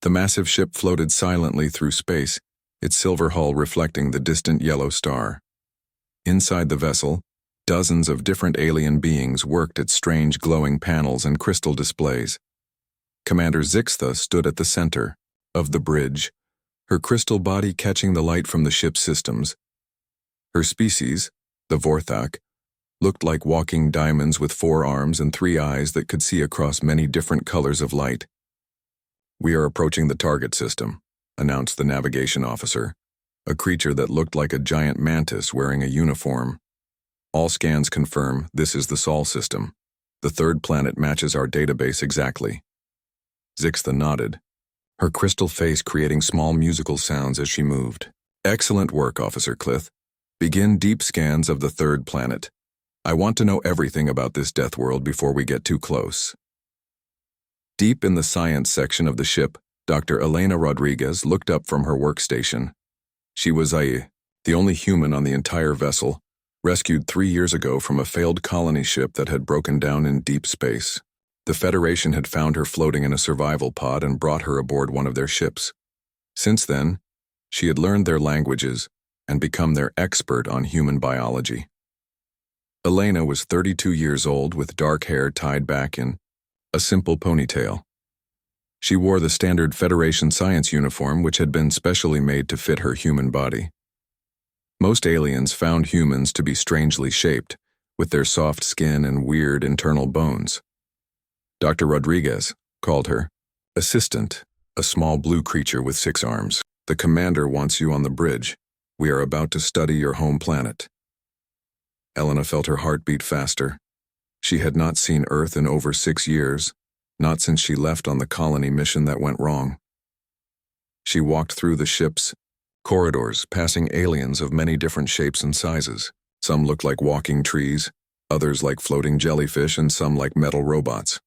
The massive ship floated silently through space, its silver hull reflecting the distant yellow star. Inside the vessel, dozens of different alien beings worked at strange glowing panels and crystal displays. Commander Zixtha stood at the center of the bridge, her crystal body catching the light from the ship's systems. Her species, the Vorthak, looked like walking diamonds with 4 arms and 3 eyes that could see across many different colors of light. "We are approaching the target system," announced the navigation officer, a creature that looked like a giant mantis wearing a uniform. "All scans confirm this is the Sol system. The 3rd planet matches our database exactly." Zixtha nodded, her crystal face creating small musical sounds as she moved. "Excellent work, Officer Clith. Begin deep scans of the 3rd planet. I want to know everything about this death world before we get too close." Deep in the science section of the ship, Dr. Elena Rodriguez looked up from her workstation. She was the only human on the entire vessel, rescued 3 years ago from a failed colony ship that had broken down in deep space. The Federation had found her floating in a survival pod and brought her aboard one of their ships. Since then, she had learned their languages and become their expert on human biology. Elena was 32 years old with dark hair tied back in a simple ponytail. She wore the standard Federation science uniform, which had been specially made to fit her human body. Most aliens found humans to be strangely shaped, with their soft skin and weird internal bones. Dr. Rodriguez called her Assistant, a small blue creature with 6 arms. "The commander wants you on the bridge. We are about to study your home planet." Elena felt her heart beat faster. She had not seen Earth in over 6 years, not since she left on the colony mission that went wrong. She walked through the ship's corridors, passing aliens of many different shapes and sizes. Some looked like walking trees, others like floating jellyfish, and some like metal robots.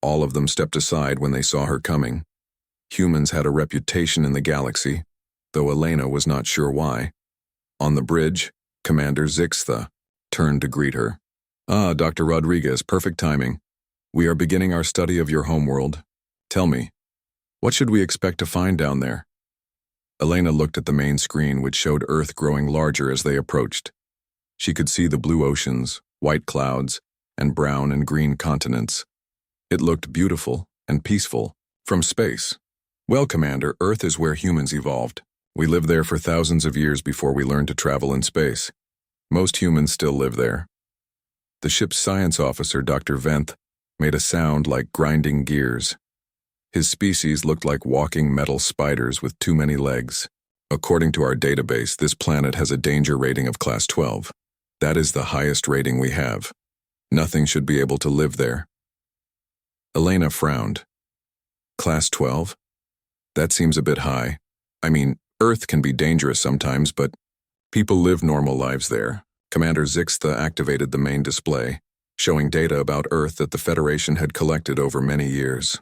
All of them stepped aside when they saw her coming. Humans had a reputation in the galaxy, though Elena was not sure why. On the bridge, Commander Zixtha turned to greet her. "Ah, Dr. Rodriguez, perfect timing. We are beginning our study of your homeworld. Tell me, what should we expect to find down there?" Elena looked at the main screen, which showed Earth growing larger as they approached. She could see the blue oceans, white clouds, and brown and green continents. It looked beautiful and peaceful from space. "Well, Commander, Earth is where humans evolved. We lived there for thousands of years before we learned to travel in space. Most humans still live there." The ship's science officer, Dr. Venth, made a sound like grinding gears. His species looked like walking metal spiders with too many legs. "According to our database, this planet has a danger rating of Class 12. That is the highest rating we have. Nothing should be able to live there." Elena frowned. "Class 12? That seems a bit high. I mean, Earth can be dangerous sometimes, but people live normal lives there." Commander Zixtha activated the main display, showing data about Earth that the Federation had collected over many years.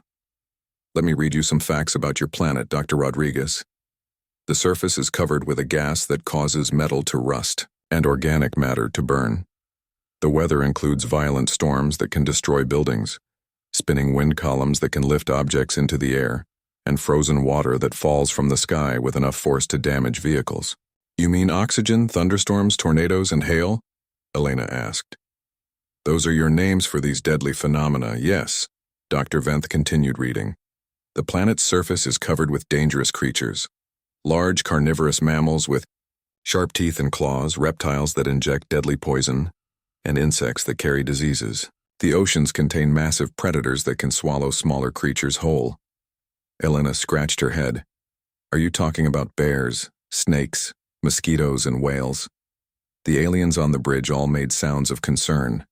"Let me read you some facts about your planet, Dr. Rodriguez. The surface is covered with a gas that causes metal to rust and organic matter to burn. The weather includes violent storms that can destroy buildings, spinning wind columns that can lift objects into the air, and frozen water that falls from the sky with enough force to damage vehicles." "You mean oxygen, thunderstorms, tornadoes, and hail?" Elena asked. "Those are your names for these deadly phenomena, yes." Dr. Venth continued reading. "The planet's surface is covered with dangerous creatures. Large carnivorous mammals with sharp teeth and claws, reptiles that inject deadly poison, and insects that carry diseases. The oceans contain massive predators that can swallow smaller creatures whole." Elena scratched her head. "Are you talking about bears, snakes, mosquitoes, and whales?" The aliens on the bridge all made sounds of concern.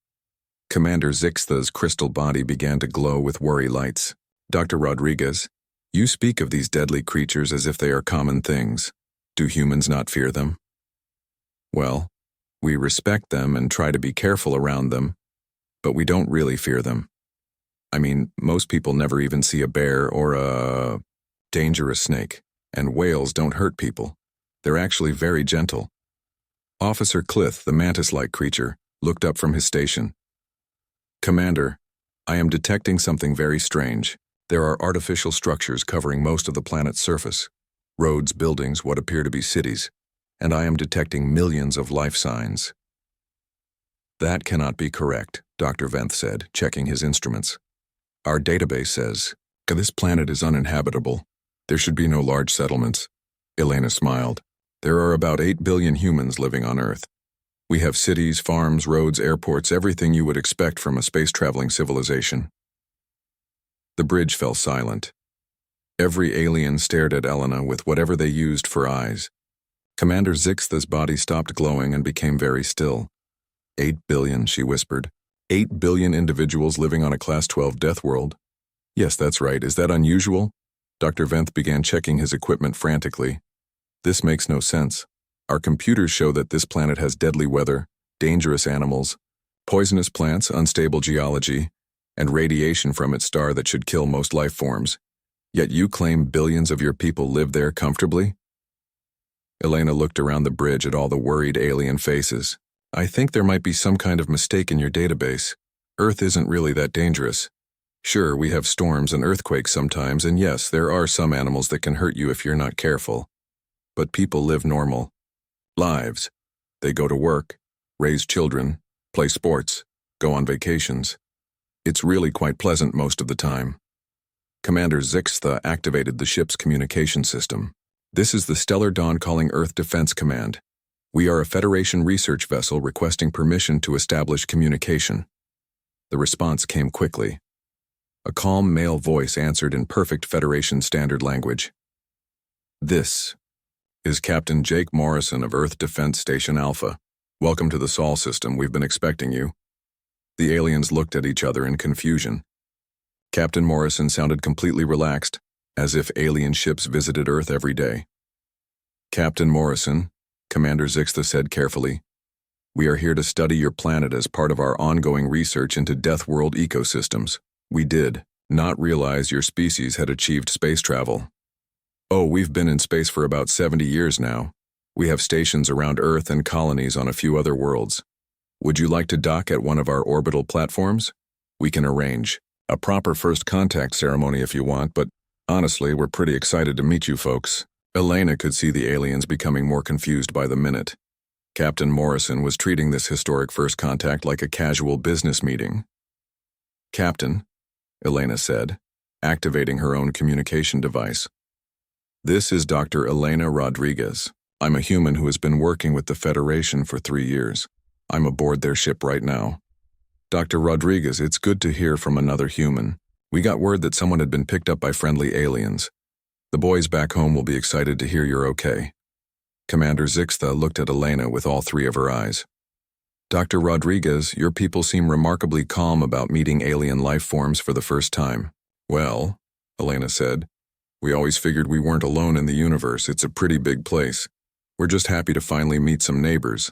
Commander Zixtha's crystal body began to glow with worry lights. "Dr. Rodriguez, you speak of these deadly creatures as if they are common things. Do humans not fear them?" "Well, we respect them and try to be careful around them, but we don't really fear them. I mean, most people never even see a bear or a dangerous snake, and whales don't hurt people. They're actually very gentle." Officer Clith, the mantis-like creature, looked up from his station. "Commander, I am detecting something very strange. There are artificial structures covering most of the planet's surface. Roads, buildings, what appear to be cities. And I am detecting millions of life signs. That cannot be correct, Dr. Venth said, checking his instruments. Our database says, this planet is uninhabitable. There should be no large settlements. Elena smiled. There are about 8 billion humans living on Earth. We have cities, farms, roads, airports, everything you would expect from a space-traveling civilization. The bridge fell silent. Every alien stared at Elena with whatever they used for eyes. Commander Zixtha's body stopped glowing and became very still. 8 billion, she whispered. 8 billion individuals living on a Class 12 death world. Yes, that's right. Is that unusual? Dr. Venth began checking his equipment frantically. This makes no sense. Our computers show that this planet has deadly weather, dangerous animals, poisonous plants, unstable geology, and radiation from its star that should kill most life forms. Yet you claim billions of your people live there comfortably? Elena looked around the bridge at all the worried alien faces. I think there might be some kind of mistake in your database. Earth isn't really that dangerous. Sure, we have storms and earthquakes sometimes, and yes, there are some animals that can hurt you if you're not careful. But people live normal lives. They go to work, raise children, play sports, go on vacations. It's really quite pleasant most of the time. Commander Zixtha activated the ship's communication system. This is the Stellar Dawn calling Earth Defense Command. We are a Federation research vessel requesting permission to establish communication. The response came quickly. A calm male voice answered in perfect Federation standard language. This is Captain Jake Morrison of Earth Defense Station Alpha. Welcome to the Sol system. We've been expecting you. The aliens looked at each other in confusion. Captain Morrison sounded completely relaxed, as if alien ships visited Earth every day. Captain Morrison, Commander Zixtha said carefully, we are here to study your planet as part of our ongoing research into Death World ecosystems. We did not realize your species had achieved space travel. Oh, we've been in space for about 70 years now. We have stations around Earth and colonies on a few other worlds. Would you like to dock at one of our orbital platforms? We can arrange a proper first contact ceremony if you want, but honestly, we're pretty excited to meet you folks. Elena could see the aliens becoming more confused by the minute. Captain Morrison was treating this historic first contact like a casual business meeting. Captain, Elena said, activating her own communication device. This is Dr. Elena Rodriguez. I'm a human who has been working with the Federation for 3 years. I'm aboard their ship right now. Dr. Rodriguez, it's good to hear from another human. We got word that someone had been picked up by friendly aliens. The boys back home will be excited to hear you're okay. Commander Zixtha looked at Elena with all 3 of her eyes. Dr. Rodriguez, your people seem remarkably calm about meeting alien life forms for the first time. Well, Elena said, we always figured we weren't alone in the universe. It's a pretty big place. We're just happy to finally meet some neighbors.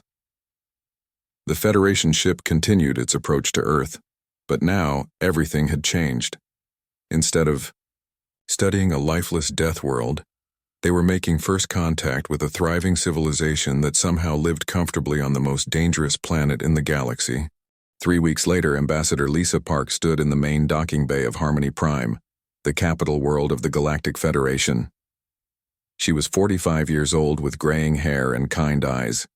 The Federation ship continued its approach to Earth, but now everything had changed. Instead of studying a lifeless death world, they were making first contact with a thriving civilization that somehow lived comfortably on the most dangerous planet in the galaxy. 3 weeks later, Ambassador Lisa Park stood in the main docking bay of Harmony Prime, the capital world of the Galactic Federation. She was 45 years old with graying hair and kind eyes.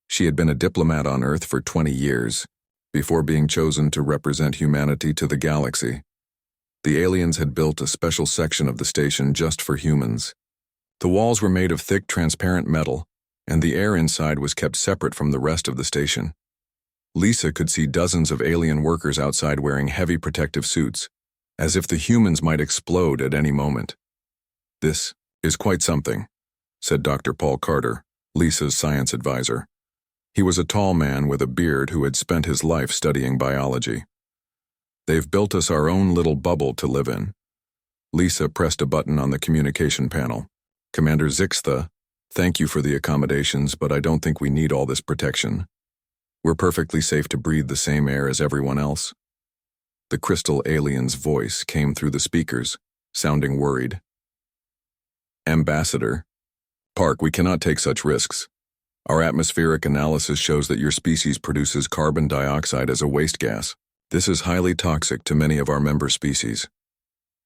She had been a diplomat on Earth for 20 years, before being chosen to represent humanity to the galaxy. The aliens had built a special section of the station just for humans. The walls were made of thick, transparent metal, and the air inside was kept separate from the rest of the station. Lisa could see dozens of alien workers outside wearing heavy protective suits, as if the humans might explode at any moment. This is quite something, said Dr. Paul Carter, Lisa's science advisor. He was a tall man with a beard who had spent his life studying biology. They've built us our own little bubble to live in. Lisa pressed a button on the communication panel. Commander Zixtha, thank you for the accommodations, but I don't think we need all this protection. We're perfectly safe to breathe the same air as everyone else. The crystal alien's voice came through the speakers, sounding worried. Ambassador Park, we cannot take such risks. Our atmospheric analysis shows that your species produces carbon dioxide as a waste gas. This is highly toxic to many of our member species.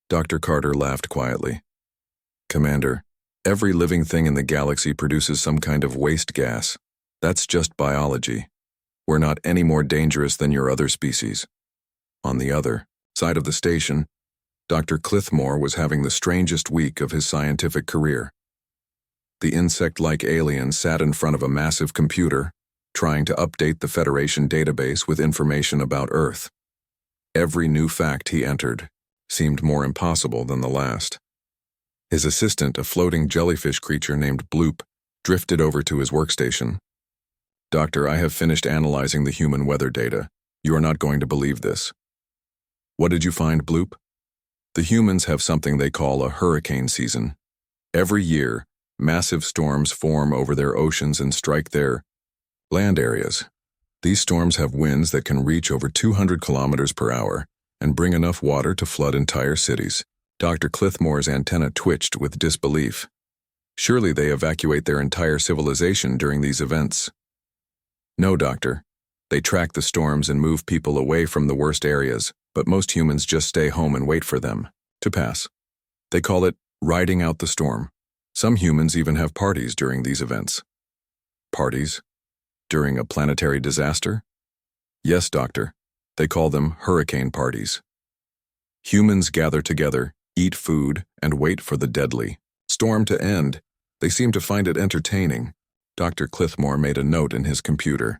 Dr. Carter laughed quietly. Commander, every living thing in the galaxy produces some kind of waste gas. That's just biology. We're not any more dangerous than your other species. On the other side of the station, Dr. Clithmore was having the strangest week of his scientific career. The insect-like alien sat in front of a massive computer, trying to update the Federation database with information about Earth. Every new fact he entered seemed more impossible than the last. His assistant, a floating jellyfish creature named Bloop, drifted over to his workstation. Doctor, I have finished analyzing the human weather data. You are not going to believe this. What did you find, Bloop? The humans have something they call a hurricane season. Every year, massive storms form over their oceans and strike their land areas. These storms have winds that can reach over 200 kilometers per hour and bring enough water to flood entire cities. Dr. Clithmore's antenna twitched with disbelief. Surely they evacuate their entire civilization during these events. No, Doctor. They track the storms and move people away from the worst areas, but most humans just stay home and wait for them to pass. They call it riding out the storm. Some humans even have parties during these events. Parties? During a planetary disaster? Yes, Doctor. They call them hurricane parties. Humans gather together, eat food, and wait for the deadly storm to end. They seem to find it entertaining. Dr. Clithmore made a note in his computer.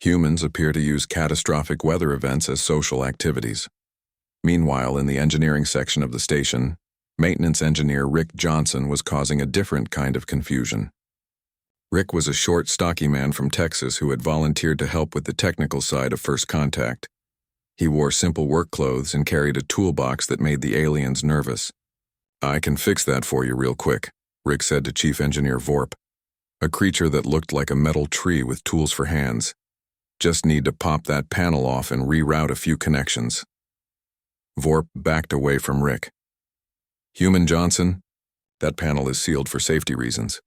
Humans appear to use catastrophic weather events as social activities. Meanwhile, in the engineering section of the station, maintenance engineer Rick Johnson was causing a different kind of confusion. Rick was a short, stocky man from Texas who had volunteered to help with the technical side of First Contact. He wore simple work clothes and carried a toolbox that made the aliens nervous. I can fix that for you real quick, Rick said to Chief Engineer Vorp, a creature that looked like a metal tree with tools for hands. Just need to pop that panel off and reroute a few connections. Vorp backed away from Rick. Human Johnson, that panel is sealed for safety reasons.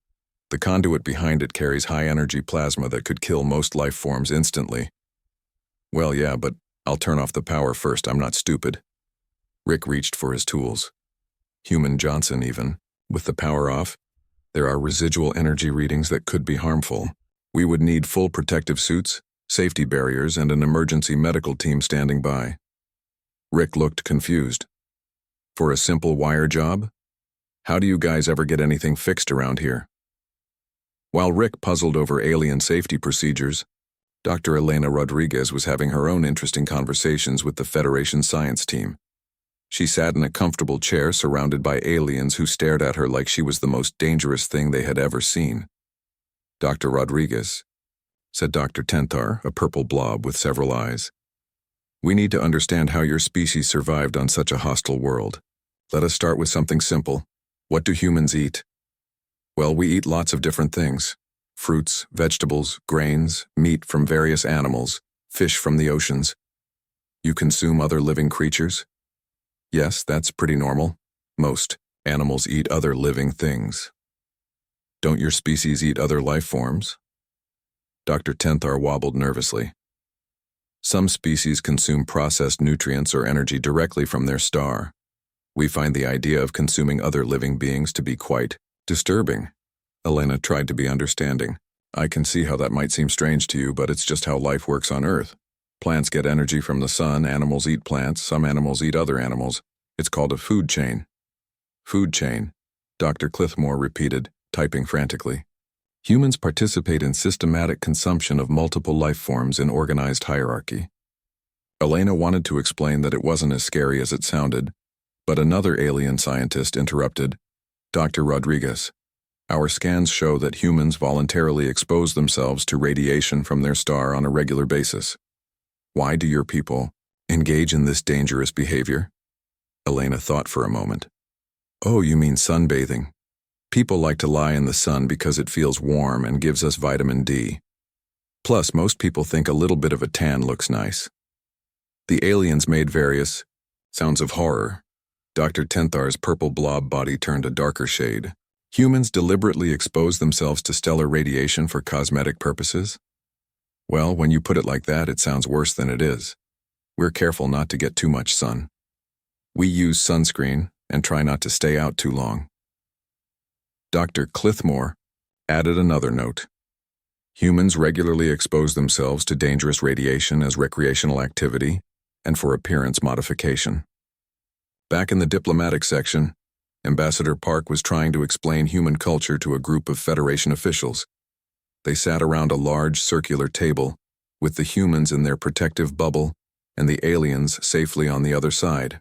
The conduit behind it carries high-energy plasma that could kill most life forms instantly. Well, yeah, but I'll turn off the power first, I'm not stupid. Rick reached for his tools. Human Johnson even, with the power off, there are residual energy readings that could be harmful. We would need full protective suits, safety barriers, and an emergency medical team standing by. Rick looked confused. For a simple wire job? How do you guys ever get anything fixed around here? While Rick puzzled over alien safety procedures, Dr. Elena Rodriguez was having her own interesting conversations with the Federation science team. She sat in a comfortable chair surrounded by aliens who stared at her like she was the most dangerous thing they had ever seen. Dr. Rodriguez, said Dr. Tenthar, a purple blob with several eyes. We need to understand how your species survived on such a hostile world. Let us start with something simple. What do humans eat? Well, we eat lots of different things. Fruits, vegetables, grains, meat from various animals, fish from the oceans. You consume other living creatures? Yes, that's pretty normal. Most animals eat other living things. Don't your species eat other life forms? Dr. Tenthar wobbled nervously. Some species consume processed nutrients or energy directly from their star. We find the idea of consuming other living beings to be quite disturbing. Elena tried to be understanding. I can see how that might seem strange to you, but it's just how life works on Earth. Plants get energy from the sun, animals eat plants, some animals eat other animals. It's called a food chain. Food chain, Dr. Clithmore repeated, typing frantically. Humans participate in systematic consumption of multiple life forms in organized hierarchy. Elena wanted to explain that it wasn't as scary as it sounded, but another alien scientist interrupted. Dr. Rodriguez, our scans show that humans voluntarily expose themselves to radiation from their star on a regular basis. Why do your people engage in this dangerous behavior? Elena thought for a moment. Oh, you mean sunbathing. People like to lie in the sun because it feels warm and gives us vitamin D. Plus, most people think a little bit of a tan looks nice. The aliens made various sounds of horror. Dr. Tenthar's purple blob body turned a darker shade. Humans deliberately expose themselves to stellar radiation for cosmetic purposes? Well, when you put it like that, it sounds worse than it is. We're careful not to get too much sun. We use sunscreen and try not to stay out too long. Dr. Clithmore added another note. Humans regularly expose themselves to dangerous radiation as recreational activity and for appearance modification. Back in the diplomatic section, Ambassador Park was trying to explain human culture to a group of Federation officials. They sat around a large circular table, with the humans in their protective bubble and the aliens safely on the other side.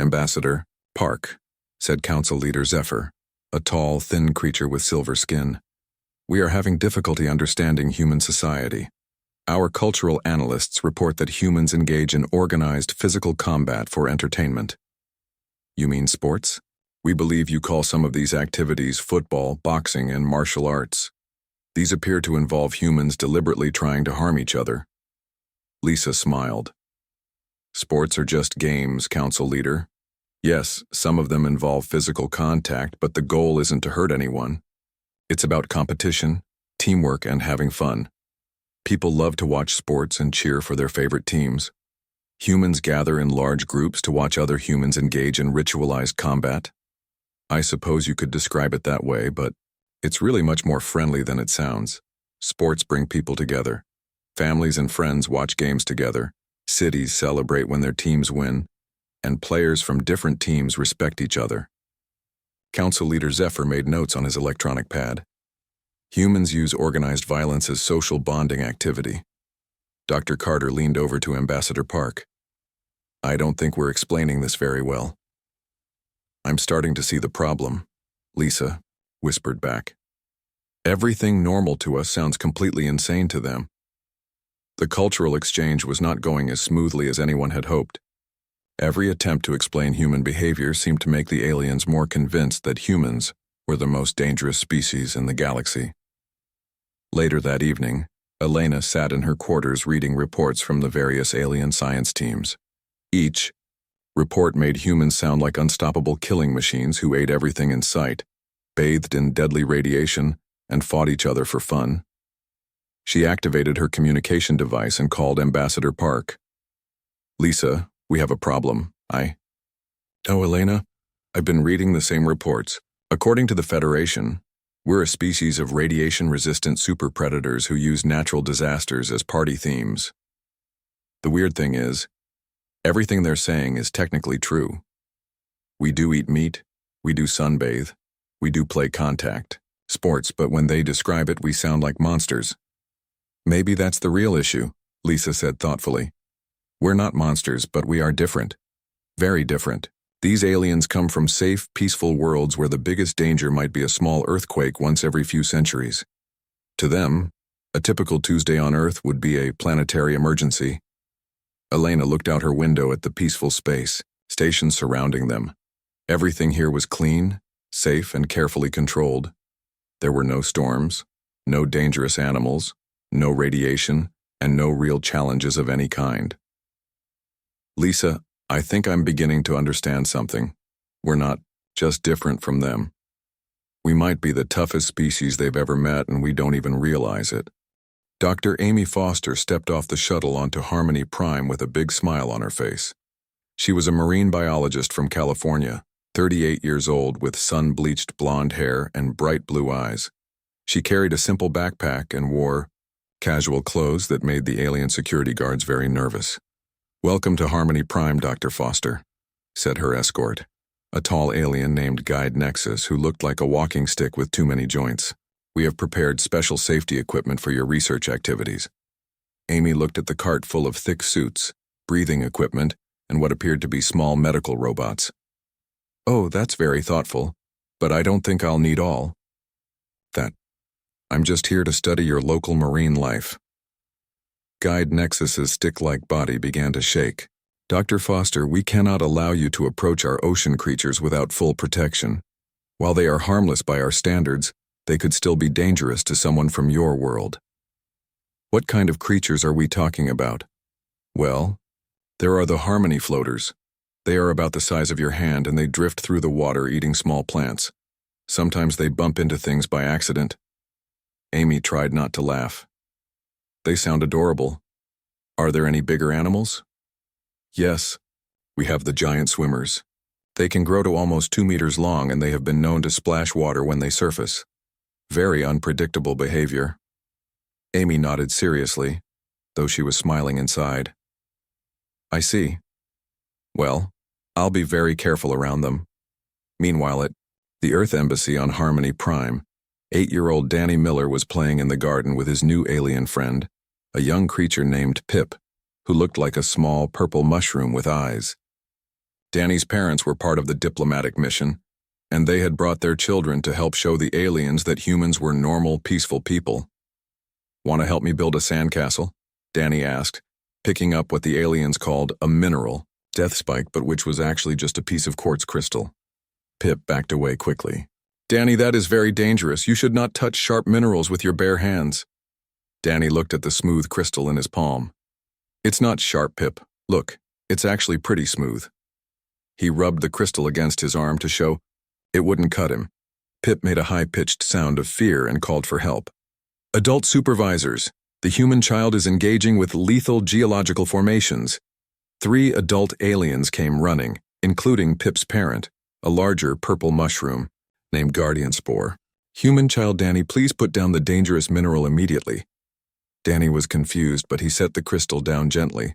Ambassador Park, said Council Leader Zephyr, a tall, thin creature with silver skin. We are having difficulty understanding human society. Our cultural analysts report that humans engage in organized physical combat for entertainment. You mean sports? We believe you call some of these activities football, boxing, and martial arts. These appear to involve humans deliberately trying to harm each other. Lisa smiled. Sports are just games, Council Leader. Yes, some of them involve physical contact, but the goal isn't to hurt anyone. It's about competition, teamwork, and having fun. People love to watch sports and cheer for their favorite teams. Humans gather in large groups to watch other humans engage in ritualized combat. I suppose you could describe it that way, but it's really much more friendly than it sounds. Sports bring people together. Families and friends watch games together. Cities celebrate when their teams win. And players from different teams respect each other. Council Leader Zephyr made notes on his electronic pad. Humans use organized violence as social bonding activity. Dr. Carter leaned over to Ambassador Park. I don't think we're explaining this very well. I'm starting to see the problem, Lisa whispered back. Everything normal to us sounds completely insane to them. The cultural exchange was not going as smoothly as anyone had hoped. Every attempt to explain human behavior seemed to make the aliens more convinced that humans were the most dangerous species in the galaxy. Later that evening, Elena sat in her quarters reading reports from the various alien science teams. Each report made humans sound like unstoppable killing machines who ate everything in sight, bathed in deadly radiation, and fought each other for fun. She activated her communication device and called Ambassador Park. Lisa, we have a problem. Oh, Elena, I've been reading the same reports. According to the Federation, we're a species of radiation-resistant super predators who use natural disasters as party themes. The weird thing is, everything they're saying is technically true. We do eat meat, we do sunbathe, we do play contact, sports, but when they describe it, we sound like monsters. Maybe that's the real issue, Lisa said thoughtfully. We're not monsters, but we are different. Very different. These aliens come from safe, peaceful worlds where the biggest danger might be a small earthquake once every few centuries. To them, a typical Tuesday on Earth would be a planetary emergency. Elena looked out her window at the peaceful space, stations surrounding them. Everything here was clean, safe, and carefully controlled. There were no storms, no dangerous animals, no radiation, and no real challenges of any kind. Lisa, I think I'm beginning to understand something. We're not just different from them. We might be the toughest species they've ever met, and we don't even realize it. Dr. Amy Foster stepped off the shuttle onto Harmony Prime with a big smile on her face. She was a marine biologist from California, 38 years old with sun-bleached blonde hair and bright blue eyes. She carried a simple backpack and wore casual clothes that made the alien security guards very nervous. Welcome to Harmony Prime, Dr. Foster, said her escort, a tall alien named Guide Nexus who looked like a walking stick with too many joints. We have prepared special safety equipment for your research activities. Amy looked at the cart full of thick suits, breathing equipment, and what appeared to be small medical robots. Oh, that's very thoughtful, but I don't think I'll need all that. I'm just here to study your local marine life. Guide Nexus's stick-like body began to shake. Dr. Foster, we cannot allow you to approach our ocean creatures without full protection. While they are harmless by our standards, they could still be dangerous to someone from your world. What kind of creatures are we talking about? Well, there are the Harmony floaters. They are about the size of your hand and they drift through the water eating small plants. Sometimes they bump into things by accident. Amy tried not to laugh. They sound adorable. Are there any bigger animals? Yes. We have the giant swimmers. They can grow to almost 2 meters long and they have been known to splash water when they surface. Very unpredictable behavior. Amy nodded seriously, though she was smiling inside. I see. Well, I'll be very careful around them. Meanwhile, at the Earth Embassy on Harmony Prime, 8-year-old Danny Miller was playing in the garden with his new alien friend, a young creature named Pip, who looked like a small purple mushroom with eyes. Danny's parents were part of the diplomatic mission, and they had brought their children to help show the aliens that humans were normal, peaceful people. Want to help me build a sandcastle? Danny asked, picking up what the aliens called a mineral, death spike, but which was actually just a piece of quartz crystal. Pip backed away quickly. Danny, that is very dangerous. You should not touch sharp minerals with your bare hands. Danny looked at the smooth crystal in his palm. It's not sharp, Pip. Look, it's actually pretty smooth. He rubbed the crystal against his arm to show it wouldn't cut him. Pip made a high-pitched sound of fear and called for help. Adult supervisors, the human child is engaging with lethal geological formations. 3 adult aliens came running, including Pip's parent, a larger purple mushroom named Guardian Spore. Human child Danny, please put down the dangerous mineral immediately. Danny was confused, but he set the crystal down gently.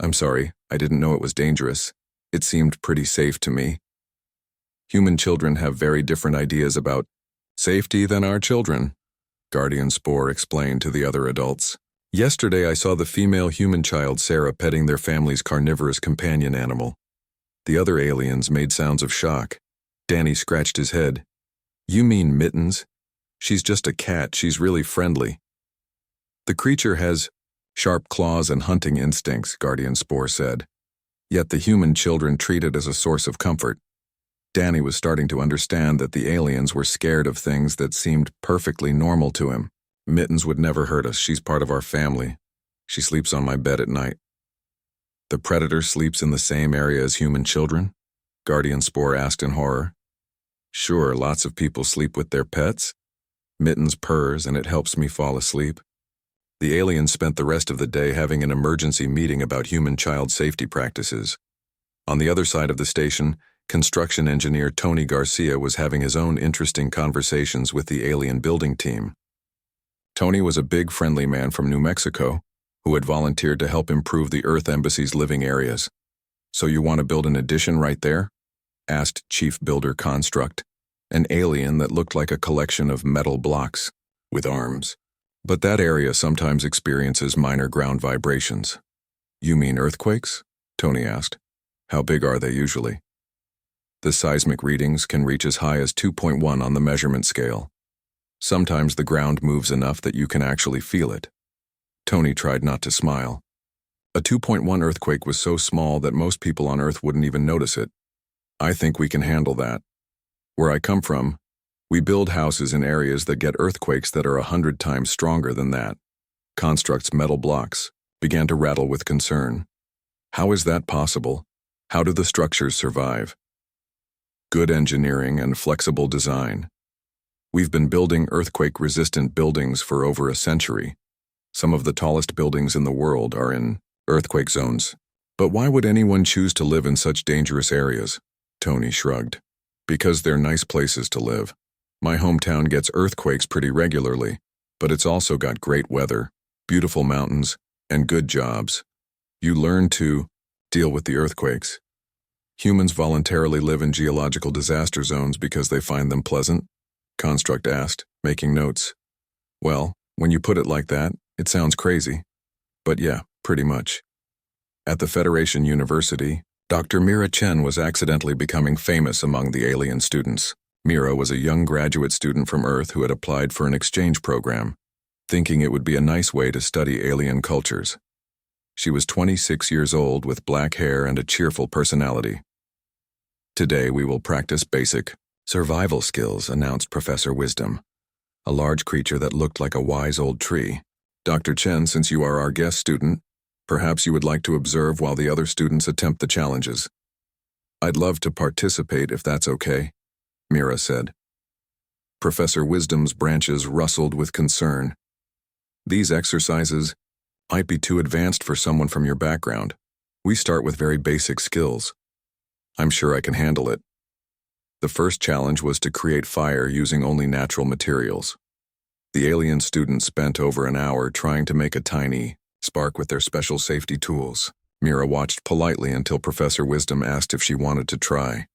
I'm sorry, I didn't know it was dangerous. It seemed pretty safe to me. Human children have very different ideas about safety than our children, Guardian Spore explained to the other adults. Yesterday I saw the female human child Sarah petting their family's carnivorous companion animal. The other aliens made sounds of shock. Danny scratched his head. You mean Mittens? She's just a cat, she's really friendly. The creature has sharp claws and hunting instincts, Guardian Spore said. Yet the human children treat it as a source of comfort. Danny was starting to understand that the aliens were scared of things that seemed perfectly normal to him. Mittens would never hurt us, she's part of our family. She sleeps on my bed at night. The predator sleeps in the same area as human children? Guardian Spore asked in horror. Sure, lots of people sleep with their pets. Mittens purrs and it helps me fall asleep. The aliens spent the rest of the day having an emergency meeting about human child safety practices. On the other side of the station, construction engineer Tony Garcia was having his own interesting conversations with the alien building team. Tony was a big, friendly man from New Mexico who had volunteered to help improve the Earth Embassy's living areas. So you want to build an addition right there? Asked Chief Builder Construct, an alien that looked like a collection of metal blocks with arms. But that area sometimes experiences minor ground vibrations. You mean earthquakes? Tony asked. How big are they usually? The seismic readings can reach as high as 2.1 on the measurement scale. Sometimes the ground moves enough that you can actually feel it. Tony tried not to smile. A 2.1 earthquake was so small that most people on Earth wouldn't even notice it. I think we can handle that. Where I come from, we build houses in areas that get earthquakes that are 100 times stronger than that. Construct's metal blocks began to rattle with concern. How is that possible? How do the structures survive? Good engineering and flexible design. We've been building earthquake-resistant buildings for over a century. Some of the tallest buildings in the world are in earthquake zones. But why would anyone choose to live in such dangerous areas? Tony shrugged. Because they're nice places to live. My hometown gets earthquakes pretty regularly, but it's also got great weather, beautiful mountains, and good jobs. You learn to deal with the earthquakes. Humans voluntarily live in geological disaster zones because they find them pleasant? Construct asked, making notes. Well, when you put it like that, it sounds crazy. But yeah, pretty much. At the Federation University, Dr. Mira Chen was accidentally becoming famous among the alien students. Mira was a young graduate student from Earth who had applied for an exchange program, thinking it would be a nice way to study alien cultures. She was 26 years old with black hair and a cheerful personality. Today we will practice basic survival skills, announced Professor Wisdom, a large creature that looked like a wise old tree. Dr. Chen, since you are our guest student, perhaps you would like to observe while the other students attempt the challenges. I'd love to participate if that's okay, Mira said. Professor Wisdom's branches rustled with concern. These exercises might be too advanced for someone from your background. We start with very basic skills. I'm sure I can handle it. The first challenge was to create fire using only natural materials. The alien students spent over an hour trying to make a tiny spark with their special safety tools. Mira watched politely until Professor Wisdom asked if she wanted to try.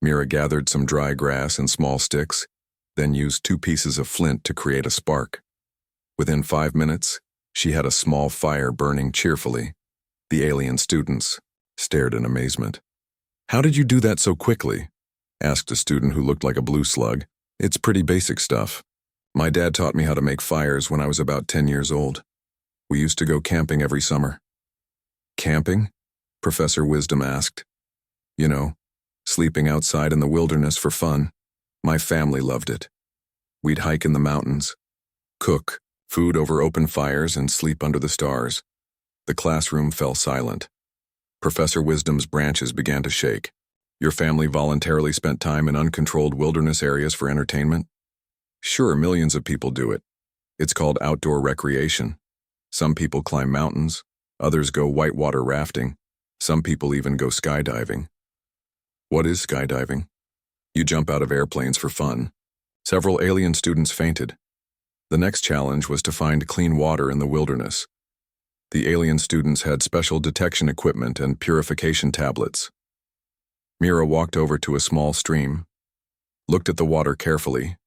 Mira gathered some dry grass and small sticks, then used 2 pieces of flint to create a spark. Within 5 minutes, she had a small fire burning cheerfully. The alien students stared in amazement. "How did you do that so quickly?" asked a student who looked like a blue slug. "It's pretty basic stuff. My dad taught me how to make fires when I was about 10 years old. We used to go camping every summer." "Camping?" Professor Wisdom asked. "You know, sleeping outside in the wilderness for fun. My family loved it. We'd hike in the mountains, cook food over open fires, and sleep under the stars." The classroom fell silent. Professor Wisdom's branches began to shake. "Your family voluntarily spent time in uncontrolled wilderness areas for entertainment?" "Sure, millions of people do it. It's called outdoor recreation. Some people climb mountains, others go whitewater rafting, some people even go skydiving." "What is skydiving?" "You jump out of airplanes for fun." Several alien students fainted. The next challenge was to find clean water in the wilderness. The alien students had special detection equipment and purification tablets. Mira walked over to a small stream, looked at the water carefully,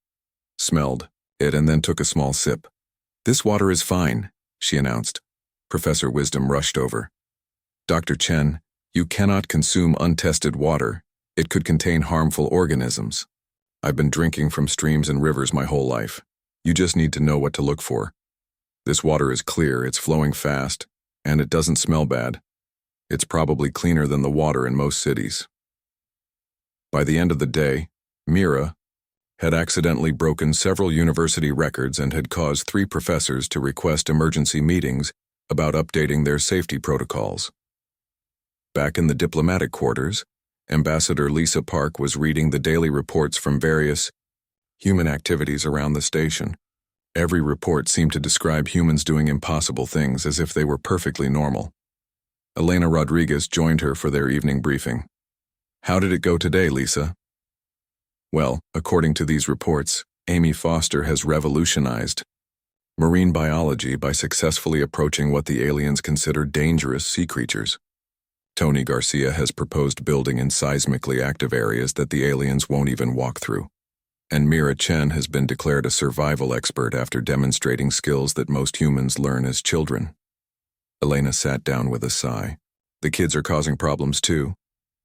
smelled it, and then took a small sip. "This water is fine," she announced. Professor Wisdom rushed over. "Dr. Chen, you cannot consume untested water. It could contain harmful organisms. I've been drinking from streams and rivers my whole life. You just need to know what to look for. This water is clear, it's flowing fast, and it doesn't smell bad. It's probably cleaner than the water in most cities." By the end of the day, Mira had accidentally broken several university records and had caused 3 professors to request emergency meetings about updating their safety protocols. Back in the diplomatic quarters, Ambassador Lisa Park was reading the daily reports from various human activities around the station. Every report seemed to describe humans doing impossible things as if they were perfectly normal. Elena Rodriguez joined her for their evening briefing. "How did it go today, Lisa?" "Well, according to these reports, Amy Foster has revolutionized marine biology by successfully approaching what the aliens consider dangerous sea creatures. Tony Garcia has proposed building in seismically active areas that the aliens won't even walk through. And Mira Chen has been declared a survival expert after demonstrating skills that most humans learn as children." Elena sat down with a sigh. "The kids are causing problems too.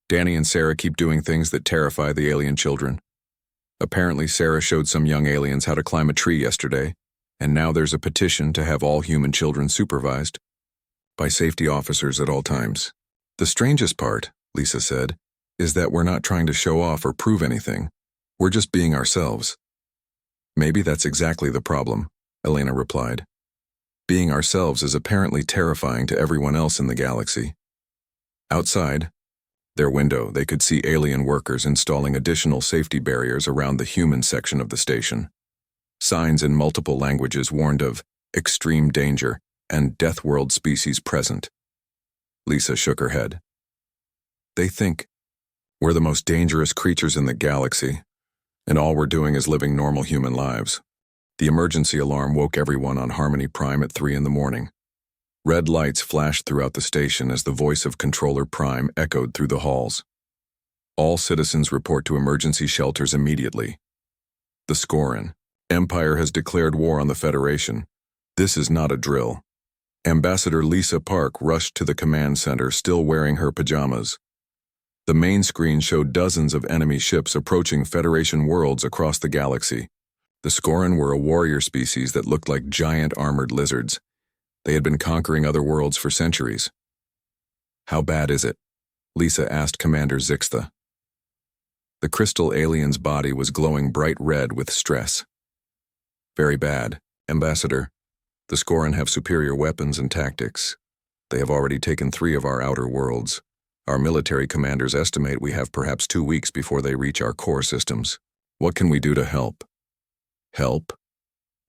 Danny and Sarah keep doing things that terrify the alien children. Apparently Sarah showed some young aliens how to climb a tree yesterday, and now there's a petition to have all human children supervised by safety officers at all times. The strangest part," Lisa said, "is that we're not trying to show off or prove anything. We're just being ourselves." "Maybe that's exactly the problem," Elena replied. "Being ourselves is apparently terrifying to everyone else in the galaxy." Outside their window, they could see alien workers installing additional safety barriers around the human section of the station. Signs in multiple languages warned of extreme danger and Deathworld species present. Lisa shook her head. "They think we're the most dangerous creatures in the galaxy, and all we're doing is living normal human lives." The emergency alarm woke everyone on Harmony Prime at 3 in the morning. Red lights flashed throughout the station as the voice of Controller Prime echoed through the halls. "All citizens report to emergency shelters immediately. The Scoran Empire has declared war on the Federation. This is not a drill." Ambassador Lisa Park rushed to the command center, still wearing her pajamas. The main screen showed dozens of enemy ships approaching Federation worlds across the galaxy. The Scoran were a warrior species that looked like giant armored lizards. They had been conquering other worlds for centuries. "How bad is it?" Lisa asked Commander Zixta. The crystal alien's body was glowing bright red with stress. "Very bad, Ambassador. The Scoran have superior weapons and tactics. They have already taken 3 of our outer worlds. Our military commanders estimate we have perhaps 2 weeks before they reach our core systems. What can we do to help?" "Help?"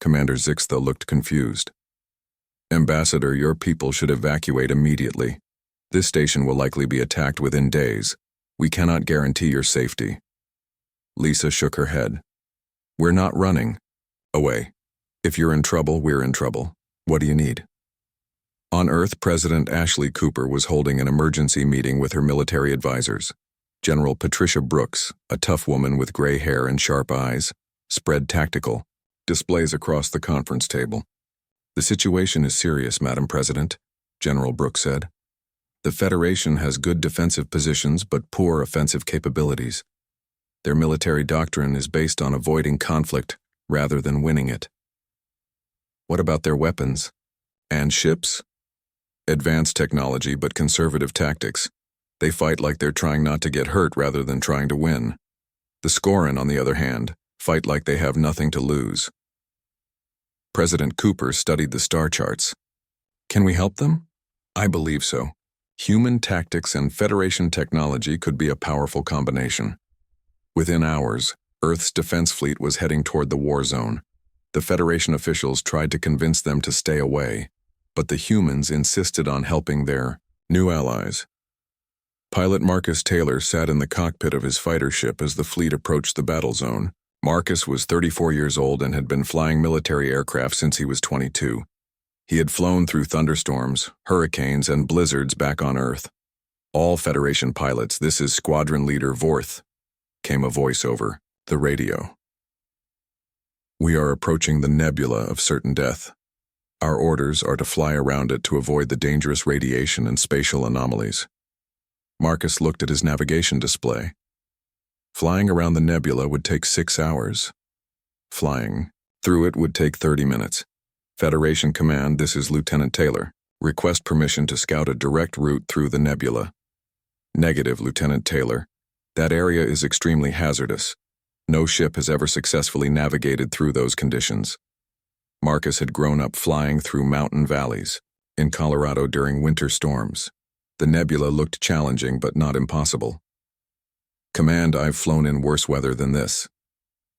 Commander Zixta looked confused. "Ambassador, your people should evacuate immediately. This station will likely be attacked within days. We cannot guarantee your safety." Lisa shook her head. "We're not running away. If you're in trouble, we're in trouble. What do you need?" On Earth, President Ashley Cooper was holding an emergency meeting with her military advisors. General Patricia Brooks, a tough woman with gray hair and sharp eyes, spread tactical displays across the conference table. "The situation is serious, Madam President," General Brooks said. "The Federation has good defensive positions but poor offensive capabilities. Their military doctrine is based on avoiding conflict rather than winning it." "What about their weapons? And ships?" "Advanced technology but conservative tactics. They fight like they're trying not to get hurt rather than trying to win. The Scoran, on the other hand, fight like they have nothing to lose." President Cooper studied the star charts. "Can we help them?" "I believe so. Human tactics and Federation technology could be a powerful combination." Within hours, Earth's defense fleet was heading toward the war zone. The Federation officials tried to convince them to stay away, but the humans insisted on helping their new allies. Pilot Marcus Taylor sat in the cockpit of his fighter ship as the fleet approached the battle zone. Marcus was 34 years old and had been flying military aircraft since he was 22. He had flown through thunderstorms, hurricanes, and blizzards back on Earth. "All Federation pilots, this is Squadron Leader Vorth," came a voice over the radio. "We are approaching the nebula of certain death. Our orders are to fly around it to avoid the dangerous radiation and spatial anomalies." Marcus looked at his navigation display. Flying around the nebula would take 6 hours. Flying through it would take 30 minutes. "Federation Command, this is Lieutenant Taylor. Request permission to scout a direct route through the nebula." "Negative, Lieutenant Taylor. That area is extremely hazardous. No ship has ever successfully navigated through those conditions." Marcus had grown up flying through mountain valleys in Colorado during winter storms. The nebula looked challenging but not impossible. "Command, I've flown in worse weather than this.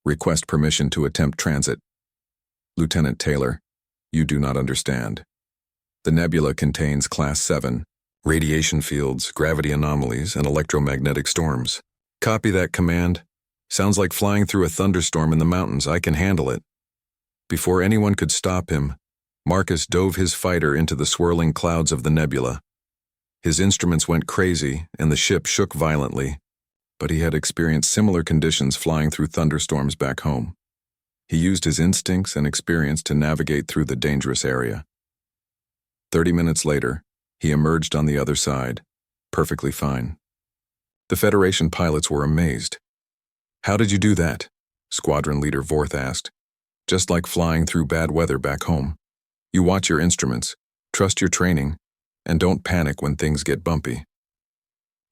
Request permission to attempt transit." "Lieutenant Taylor, you do not understand. The nebula contains Class 7, radiation fields, gravity anomalies, and electromagnetic storms." "Copy that, Command. Sounds like flying through a thunderstorm in the mountains. I can handle it." Before anyone could stop him, Marcus dove his fighter into the swirling clouds of the nebula. His instruments went crazy and the ship shook violently, but he had experienced similar conditions flying through thunderstorms back home. He used his instincts and experience to navigate through the dangerous area. 30 minutes later, he emerged on the other side, perfectly fine. The Federation pilots were amazed. "How did you do that?" Squadron Leader Vorth asked. "Just like flying through bad weather back home. You watch your instruments, trust your training, and don't panic when things get bumpy."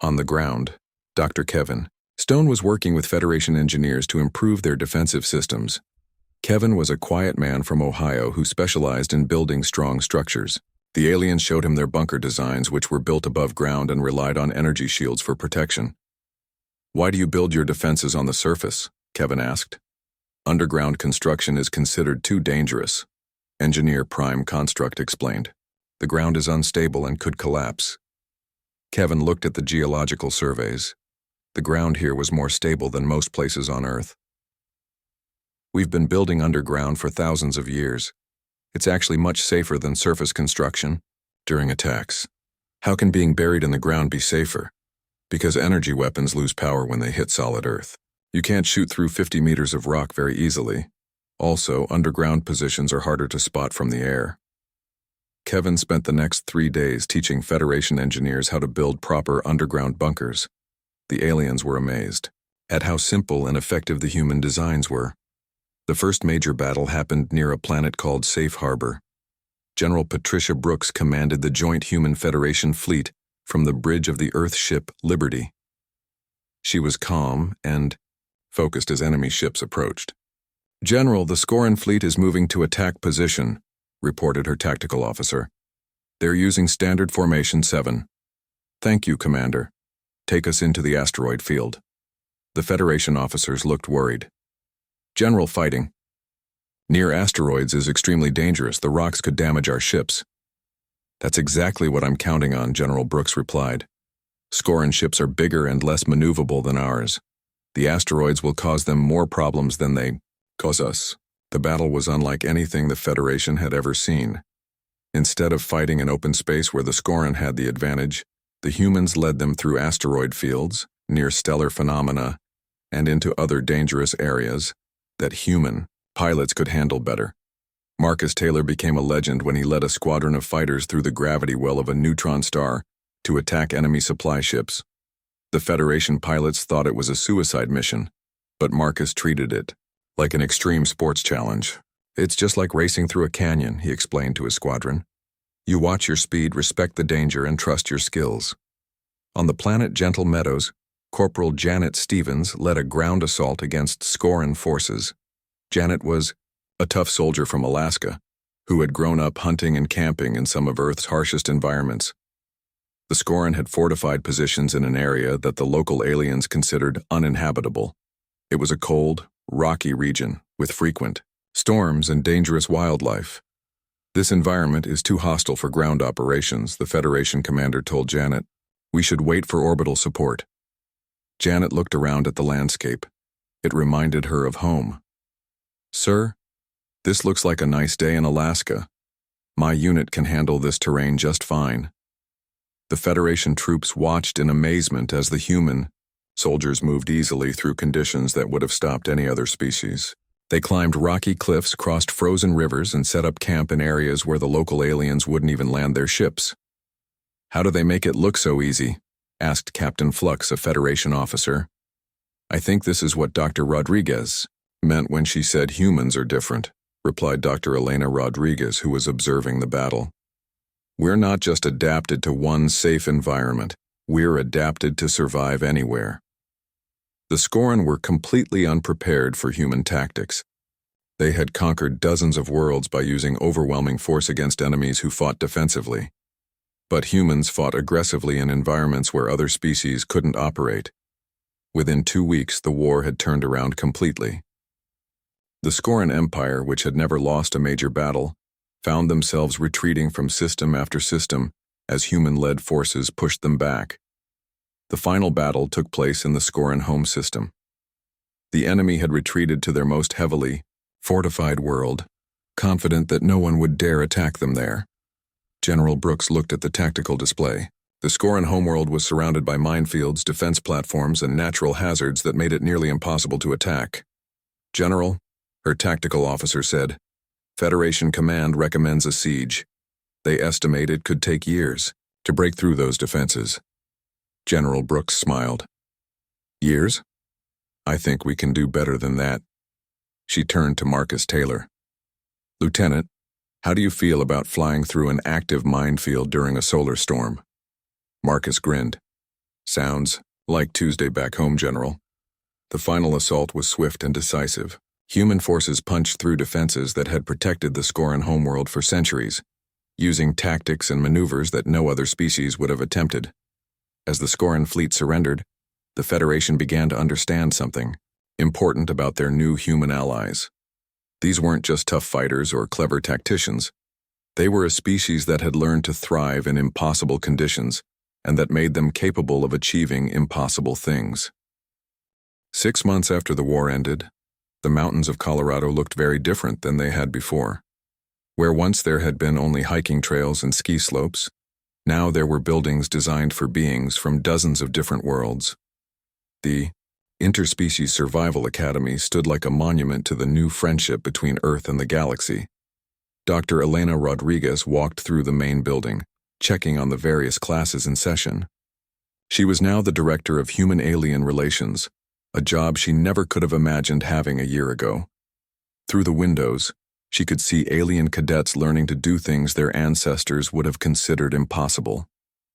On the ground, Dr. Kevin Stone was working with Federation engineers to improve their defensive systems. Kevin was a quiet man from Ohio who specialized in building strong structures. The aliens showed him their bunker designs, which were built above ground and relied on energy shields for protection. "Why do you build your defenses on the surface?" Kevin asked. "Underground construction is considered too dangerous," Engineer Prime Construct explained. "The ground is unstable and could collapse." Kevin looked at the geological surveys. The ground here was more stable than most places on Earth. "We've been building underground for thousands of years. It's actually much safer than surface construction during attacks." "How can being buried in the ground be safer?" "Because energy weapons lose power when they hit solid Earth. You can't shoot through 50 meters of rock very easily. Also, underground positions are harder to spot from the air." Kevin spent the next 3 days teaching Federation engineers how to build proper underground bunkers. The aliens were amazed at how simple and effective the human designs were. The first major battle happened near a planet called Safe Harbor. General Patricia Brooks commanded the joint Human Federation fleet from the bridge of the Earth ship Liberty. She was calm and focused as enemy ships approached. "General, the Scoran fleet is moving to attack position," reported her tactical officer. "They're using Standard Formation 7. "Thank you, Commander. Take us into the asteroid field." The Federation officers looked worried. "General, fighting near asteroids is extremely dangerous. The rocks could damage our ships." That's exactly what I'm counting on, General Brooks replied. Scoran ships are bigger and less maneuverable than ours. The asteroids will cause them more problems than they cause us. The battle was unlike anything the Federation had ever seen. Instead of fighting in open space where the Scoran had the advantage, the humans led them through asteroid fields, near stellar phenomena, and into other dangerous areas that human pilots could handle better. Marcus Taylor became a legend when he led a squadron of fighters through the gravity well of a neutron star to attack enemy supply ships. The Federation pilots thought it was a suicide mission, but Marcus treated it like an extreme sports challenge. It's just like racing through a canyon, he explained to his squadron. You watch your speed, respect the danger, and trust your skills. On the planet Gentle Meadows, Corporal Janet Stevens led a ground assault against Scoran forces. Janet was a tough soldier from Alaska who had grown up hunting and camping in some of Earth's harshest environments. The Scoran had fortified positions in an area that the local aliens considered uninhabitable. It was a cold, rocky region with frequent storms and dangerous wildlife. This environment is too hostile for ground operations, the Federation commander told Janet. We should wait for orbital support. Janet looked around at the landscape. It reminded her of home. Sir, this looks like a nice day in Alaska. My unit can handle this terrain just fine. The Federation troops watched in amazement as the human soldiers moved easily through conditions that would have stopped any other species. They climbed rocky cliffs, crossed frozen rivers, and set up camp in areas where the local aliens wouldn't even land their ships. How do they make it look so easy? Asked Captain Flux, a Federation officer. I think this is what Dr. Rodriguez meant when she said humans are different, replied Dr. Elena Rodriguez, who was observing the battle. We're not just adapted to one safe environment, we're adapted to survive anywhere. The Scoran were completely unprepared for human tactics. They had conquered dozens of worlds by using overwhelming force against enemies who fought defensively. But humans fought aggressively in environments where other species couldn't operate. Within 2 weeks, the war had turned around completely. The Scoran Empire, which had never lost a major battle, found themselves retreating from system after system as human-led forces pushed them back. The final battle took place in the Scoran home system. The enemy had retreated to their most heavily fortified world, confident that no one would dare attack them there. General Brooks looked at the tactical display. The Scoran homeworld was surrounded by minefields, defense platforms, and natural hazards that made it nearly impossible to attack. General, her tactical officer said, Federation Command recommends a siege. They estimate it could take years to break through those defenses. General Brooks smiled. Years? I think we can do better than that. She turned to Marcus Taylor. Lieutenant, how do you feel about flying through an active minefield during a solar storm? Marcus grinned. Sounds like Tuesday back home, General. The final assault was swift and decisive. Human forces punched through defenses that had protected the Scoran homeworld for centuries, using tactics and maneuvers that no other species would have attempted. As the Scoran fleet surrendered, the Federation began to understand something important about their new human allies. These weren't just tough fighters or clever tacticians. They were a species that had learned to thrive in impossible conditions and that made them capable of achieving impossible things. 6 months after the war ended, the mountains of Colorado looked very different than they had before. Where once there had been only hiking trails and ski slopes, now there were buildings designed for beings from dozens of different worlds. The Interspecies Survival Academy stood like a monument to the new friendship between Earth and the galaxy. Dr. Elena Rodriguez walked through the main building, checking on the various classes in session. She was now the director of Human-Alien Relations, a job she never could have imagined having a year ago. Through the windows, she could see alien cadets learning to do things their ancestors would have considered impossible.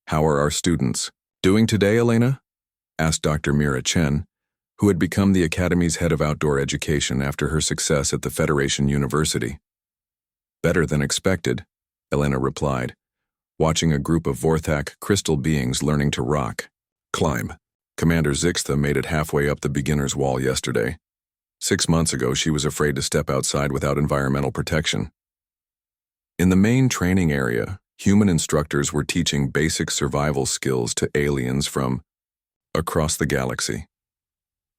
How are our students doing today, Elena? Asked Dr. Mira Chen, who had become the Academy's head of outdoor education after her success at the Federation University. Better than expected, Elena replied, watching a group of Vorthak crystal beings learning to rock. Climb. Commander Zixtha made it halfway up the beginner's wall yesterday. 6 months ago, she was afraid to step outside without environmental protection. In the main training area, Human instructors were teaching basic survival skills to aliens from across the galaxy.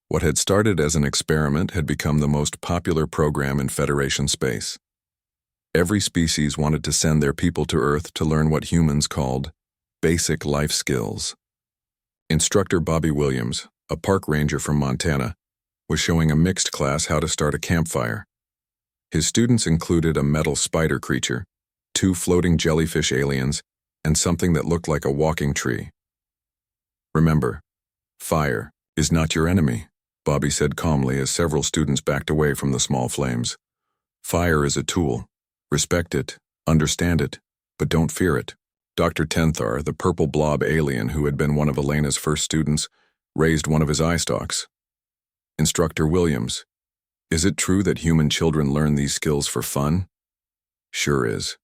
What had started as an experiment had become the most popular program in Federation space. Every species wanted to send their people to Earth to learn what humans called basic life skills. Instructor Bobby Williams, a park ranger from Montana, was showing a mixed class how to start a campfire. His students included a metal spider creature, 2 floating jellyfish aliens, and something that looked like a walking tree. Remember, fire is not your enemy, Bobby said calmly as several students backed away from the small flames. Fire is a tool. Respect it, understand it, but don't fear it. Dr. Tenthar, the purple blob alien who had been one of Elena's first students, raised one of his eye stalks. Instructor Williams, is it true that human children learn these skills for fun? Sure is.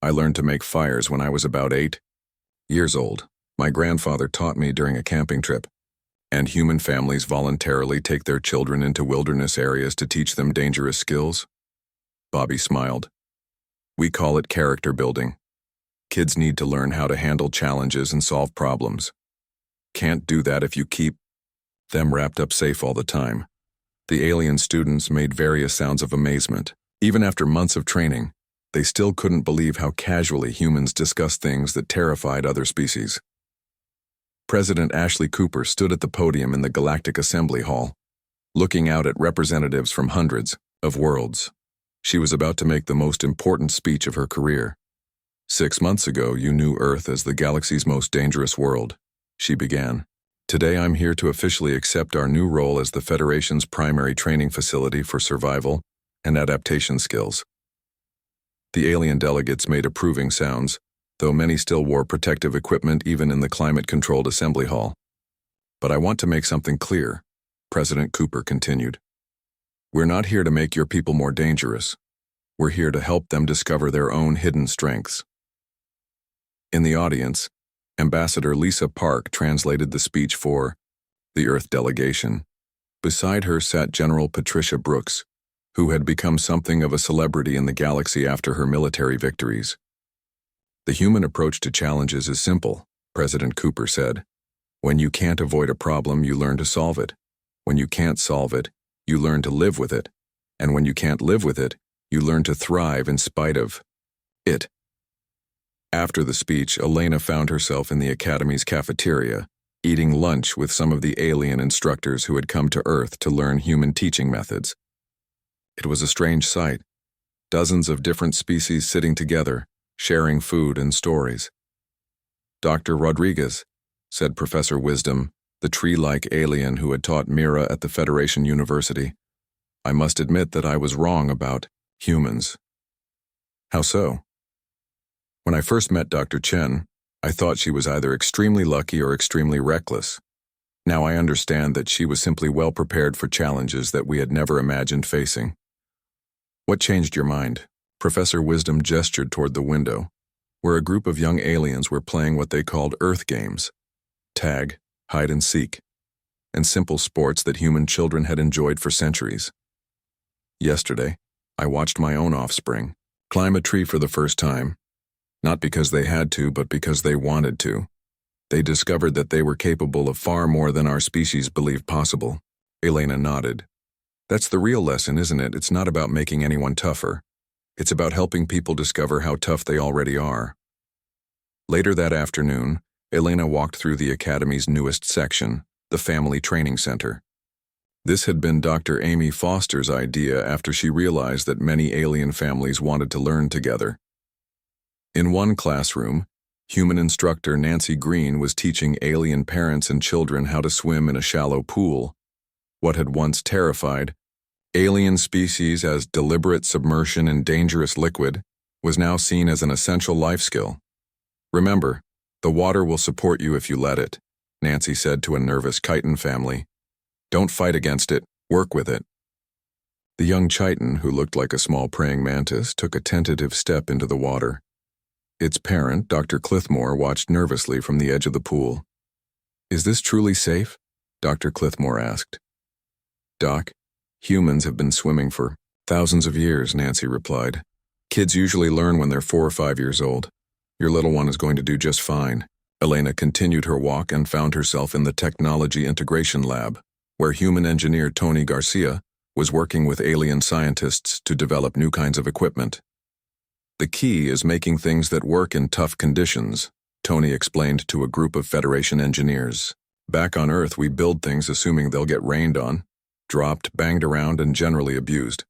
I learned to make fires when I was about 8 years old. My grandfather taught me during a camping trip. And human families voluntarily take their children into wilderness areas to teach them dangerous skills? Bobby smiled. We call it character building. Kids need to learn how to handle challenges and solve problems. Can't do that if you keep them wrapped up safe all the time. The alien students made various sounds of amazement. Even after months of training, they still couldn't believe how casually humans discuss things that terrified other species. President Ashley Cooper stood at the podium in the Galactic Assembly Hall, looking out at representatives from hundreds of worlds. She was about to make the most important speech of her career. 6 months ago, you knew Earth as the galaxy's most dangerous world, she began. Today, I'm here to officially accept our new role as the Federation's primary training facility for survival and adaptation skills. The alien delegates made approving sounds, though many still wore protective equipment even in the climate-controlled assembly hall. But I want to make something clear, President Cooper continued. We're not here to make your people more dangerous. We're here to help them discover their own hidden strengths. In the audience, Ambassador Lisa Park translated the speech for the Earth delegation. Beside her sat General Patricia Brooks, who had become something of a celebrity in the galaxy after her military victories. The human approach to challenges is simple, President Cooper said. When you can't avoid a problem, you learn to solve it. When you can't solve it, you learn to live with it. And when you can't live with it, you learn to thrive in spite of it. After the speech, Elena found herself in the Academy's cafeteria, eating lunch with some of the alien instructors who had come to Earth to learn human teaching methods. It was a strange sight. Dozens of different species sitting together, sharing food and stories. Dr. Rodriguez, said Professor Wisdom, the tree-like alien who had taught Mira at the Federation University. I must admit that I was wrong about humans. How so? When I first met Dr. Chen, I thought she was either extremely lucky or extremely reckless. Now I understand that she was simply well prepared for challenges that we had never imagined facing. What changed your mind? Professor Wisdom gestured toward the window, where a group of young aliens were playing what they called Earth games, tag, hide and seek, and simple sports that human children had enjoyed for centuries. Yesterday, I watched my own offspring climb a tree for the first time, not because they had to, but because they wanted to. They discovered that they were capable of far more than our species believed possible. Elena nodded. That's the real lesson, isn't it? It's not about making anyone tougher. It's about helping people discover how tough they already are. Later that afternoon, Elena walked through the Academy's newest section, the Family Training Center. This had been Dr. Amy Foster's idea after she realized that many alien families wanted to learn together. In one classroom, human instructor Nancy Green was teaching alien parents and children how to swim in a shallow pool. What had once terrified alien species as deliberate submersion in dangerous liquid was now seen as an essential life skill. Remember, the water will support you if you let it, Nancy said to a nervous chiton family. Don't fight against it, work with it. The young chiton, who looked like a small praying mantis, took a tentative step into the water. Its parent, Dr. Clithmore, watched nervously from the edge of the pool. Is this truly safe? Dr. Clithmore asked. Doc, humans have been swimming for thousands of years, Nancy replied. Kids usually learn when they're 4 or 5 years old. Your little one is going to do just fine. Elena continued her walk and found herself in the Technology Integration Lab, where human engineer Tony Garcia was working with alien scientists to develop new kinds of equipment. The key is making things that work in tough conditions, Tony explained to a group of Federation engineers. Back on Earth, we build things assuming they'll get rained on, dropped, banged around, and generally abused.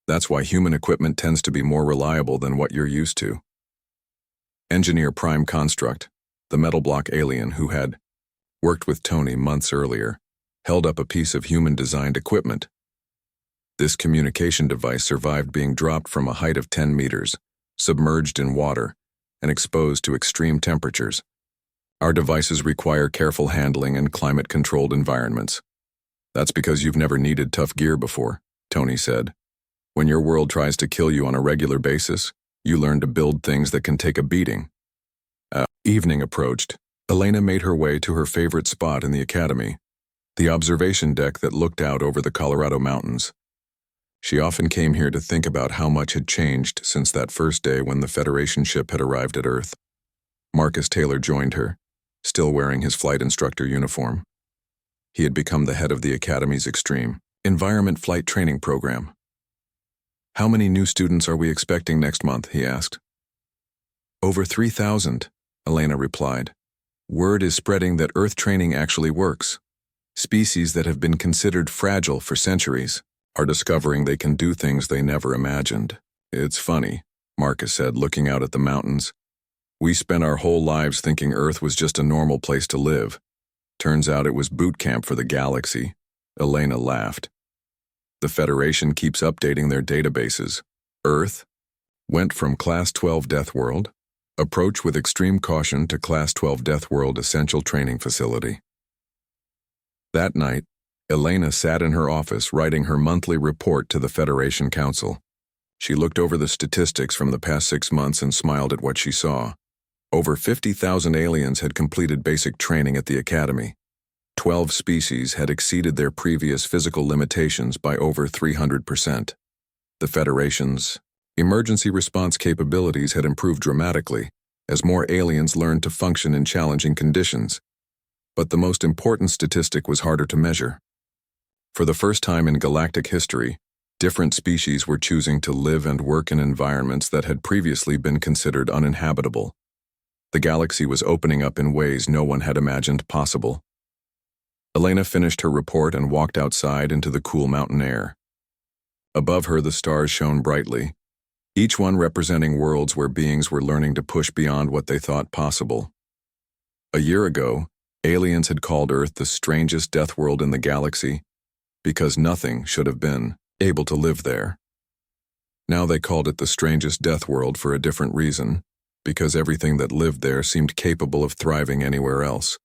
That's why human equipment tends to be more reliable than what you're used to. Engineer Prime Construct, the metal block alien who had worked with Tony months earlier, held up a piece of human-designed equipment. This communication device survived being dropped from a height of 10 meters, submerged in water, and exposed to extreme temperatures. Our devices require careful handling in climate-controlled environments. That's because you've never needed tough gear before, Tony said. When your world tries to kill you on a regular basis, you learn to build things that can take a beating. Evening approached. Elena made her way to her favorite spot in the academy, the observation deck that looked out over the Colorado mountains. She often came here to think about how much had changed since that first day when the Federation ship had arrived at Earth. Marcus Taylor joined her, still wearing his flight instructor uniform. He had become the head of the Academy's Extreme Environment Flight Training Program. "How many new students are we expecting next month?" he asked. "Over 3,000, Elena replied. "Word is spreading that Earth training actually works. Species that have been considered fragile for centuries are discovering they can do things they never imagined. It's funny," Marcus said, looking out at the mountains. "We spent our whole lives thinking Earth was just a normal place to live. Turns out it was boot camp for the galaxy." Elena laughed. "The Federation keeps updating their databases. Earth went from Class 12 Deathworld, approach with extreme caution, to Class 12 Deathworld Essential Training Facility." That night, Elena sat in her office writing her monthly report to the Federation Council. She looked over the statistics from the past 6 months and smiled at what she saw. Over 50,000 aliens had completed basic training at the Academy. 12 species had exceeded their previous physical limitations by over 300%. The Federation's emergency response capabilities had improved dramatically as more aliens learned to function in challenging conditions. But the most important statistic was harder to measure. For the first time in galactic history, different species were choosing to live and work in environments that had previously been considered uninhabitable. The galaxy was opening up in ways no one had imagined possible. Elena finished her report and walked outside into the cool mountain air. Above her, the stars shone brightly, each one representing worlds where beings were learning to push beyond what they thought possible. A year ago, aliens had called Earth the strangest death world in the galaxy because nothing should have been able to live there. Now they called it the strangest death world for a different reason, because everything that lived there seemed capable of thriving anywhere else.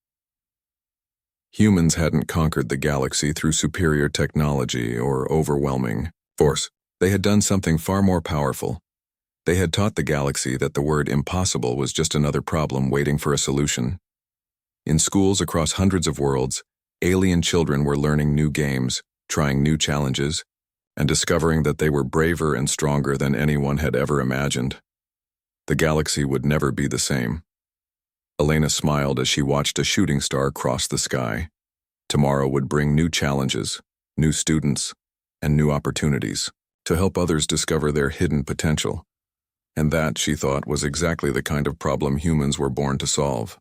Humans hadn't conquered the galaxy through superior technology or overwhelming force. They had done something far more powerful. They had taught the galaxy that the word impossible was just another problem waiting for a solution. In schools across hundreds of worlds, alien children were learning new games, trying new challenges, and discovering that they were braver and stronger than anyone had ever imagined. The galaxy would never be the same. Elena smiled as she watched a shooting star cross the sky. Tomorrow would bring new challenges, new students, and new opportunities to help others discover their hidden potential. And that, she thought, was exactly the kind of problem humans were born to solve.